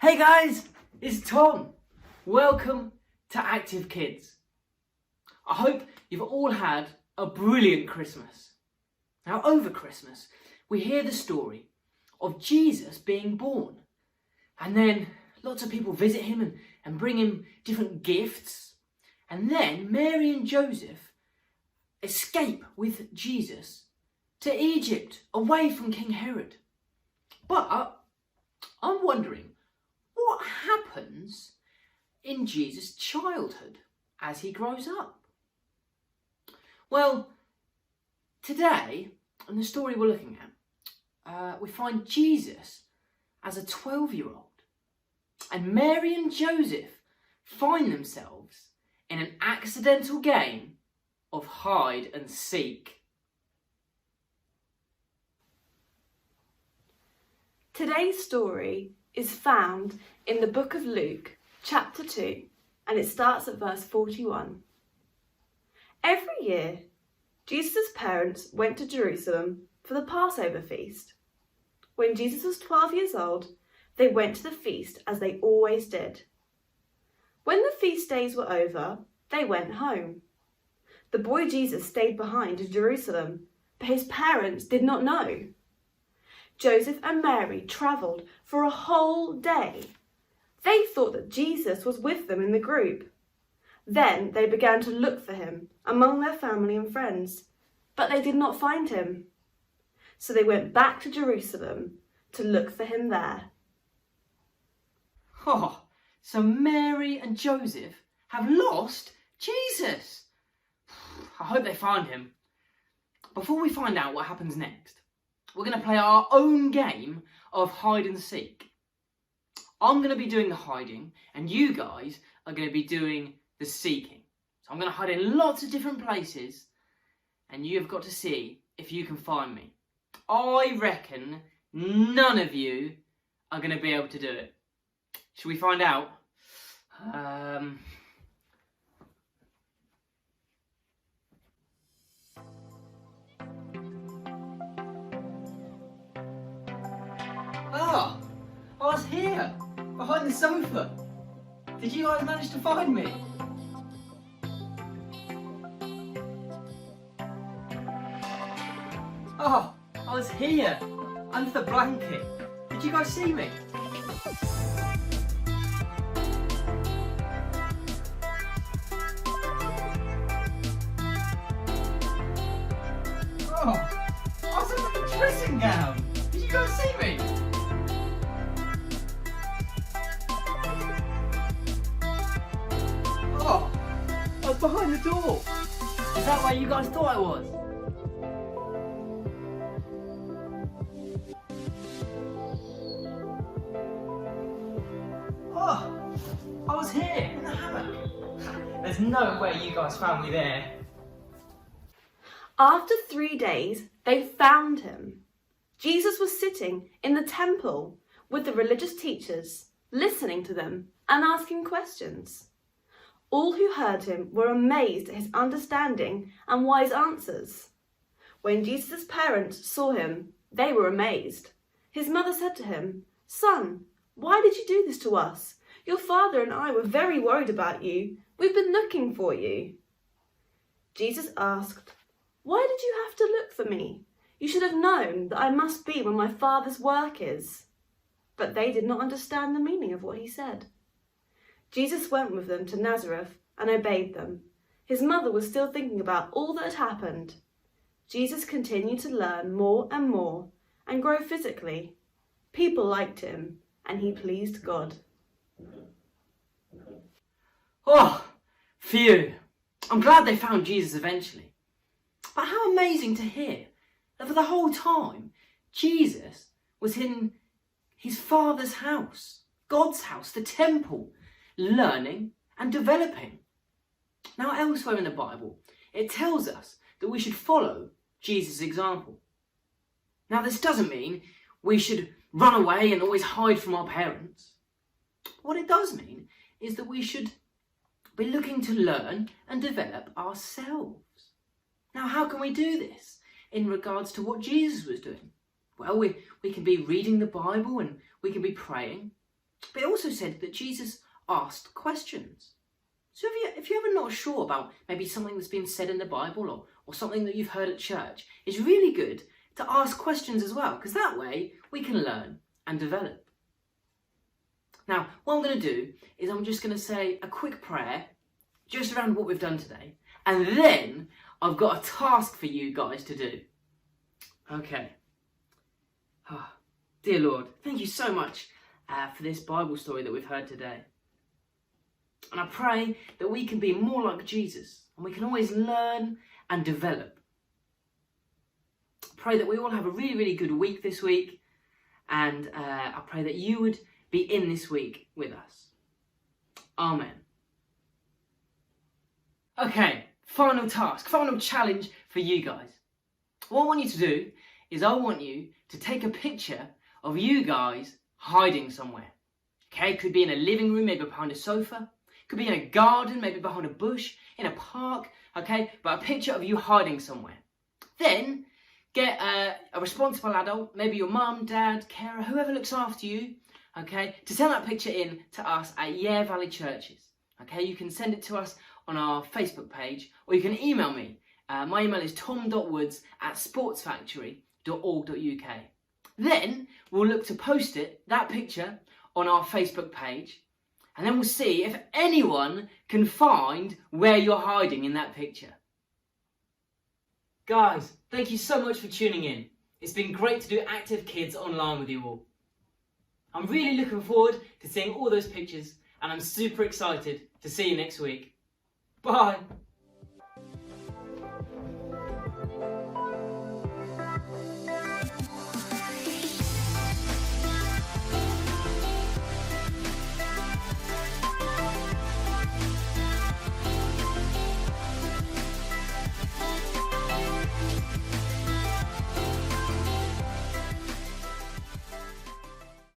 Hey guys, it's Tom. Welcome to Active Kids. I hope you've all had a brilliant Christmas. Now over Christmas, we hear the story of Jesus being born. And then lots of people visit him and bring him different gifts. And then Mary and Joseph escape with Jesus to Egypt, away from King Herod. But I'm wondering, what happens in Jesus' childhood as he grows up? Well, today, in the story we're looking at, we find Jesus as a 12-year-old. And Mary and Joseph find themselves in an accidental game of hide and seek. Today's story is found in the book of Luke, chapter 2, and it starts at verse 41. Every year, Jesus' parents went to Jerusalem for the Passover feast. When Jesus was 12 years old, they went to the feast as they always did. When the feast days were over, they went home. The boy Jesus stayed behind in Jerusalem, but his parents did not know. Joseph and Mary travelled for a whole day. They thought that Jesus was with them in the group. Then they began to look for him among their family and friends, but they did not find him. So they went back to Jerusalem to look for him there. Oh, so Mary and Joseph have lost Jesus. I hope they find him. Before we find out what happens next, we're going to play our own game of hide and seek. I'm going to be doing the hiding and you guys are going to be doing the seeking. So I'm going to hide in lots of different places and you've got to see if you can find me. I reckon none of you are going to be able to do it. Should we find out? I was here, behind the sofa. Did you guys manage to find me? Oh, I was here, under the blanket. Did you guys see me? Oh, I was under the dressing gown. Did you guys see me? Oh, I was behind the door. Is that where you guys thought I was? Oh, I was here in the hammock. There's no way you guys found me there. After 3 days, they found him. Jesus was sitting in the temple with the religious teachers, listening to them and asking questions. All who heard him were amazed at his understanding and wise answers. When Jesus' parents saw him, they were amazed. His mother said to him, "Son, why did you do this to us? Your father and I were very worried about you. We've been looking for you." Jesus asked, "Why did you have to look for me? You should have known that I must be where my Father's work is." But they did not understand the meaning of what he said. Jesus went with them to Nazareth and obeyed them. His mother was still thinking about all that had happened. Jesus continued to learn more and more and grow physically. People liked him and he pleased God. Oh, phew. I'm glad they found Jesus eventually. But how amazing to hear that for the whole time, Jesus was in his Father's house, God's house, the temple, learning and developing. Now, elsewhere in the Bible, it tells us that we should follow Jesus' example. Now, this doesn't mean we should run away and always hide from our parents. What it does mean is that we should be looking to learn and develop ourselves. Now, how can we do this in regards to what Jesus was doing? Well, we can be reading the Bible and we can be praying. But it also said that Jesus asked questions. So if you're ever not sure about maybe something that's been said in the Bible or something that you've heard at church, it's really good to ask questions as well, because that way we can learn and develop. Now, what I'm going to do is I'm just going to say a quick prayer just around what we've done today, and then I've got a task for you guys to do. Okay. Dear Lord, thank you so much for this Bible story that we've heard today. And I pray that we can be more like Jesus and we can always learn and develop. I pray that we all have a really, really good week this week, and I pray that you would be in this week with us. Amen. Okay, final task, final challenge for you guys. What I want you to do is I want you to take a picture of you guys hiding somewhere. Okay, could be in a living room, maybe behind a sofa. Could be in a garden, maybe behind a bush, in a park. Okay, but a picture of you hiding somewhere. Then get a responsible adult, maybe your mum, dad, carer, whoever looks after you, okay, to send that picture in to us at Yare Valley Churches. Okay, you can send it to us on our Facebook page, or you can email me. My email is tom.woods@sportsfactory.org.uk. Then we'll look to post that picture on our Facebook page, and then we'll see if anyone can find where you're hiding in that picture. Guys, thank you so much for tuning in. It's been great to do ActiveKids Online with you all. I'm really looking forward to seeing all those pictures, and I'm super excited to see you next week. Bye!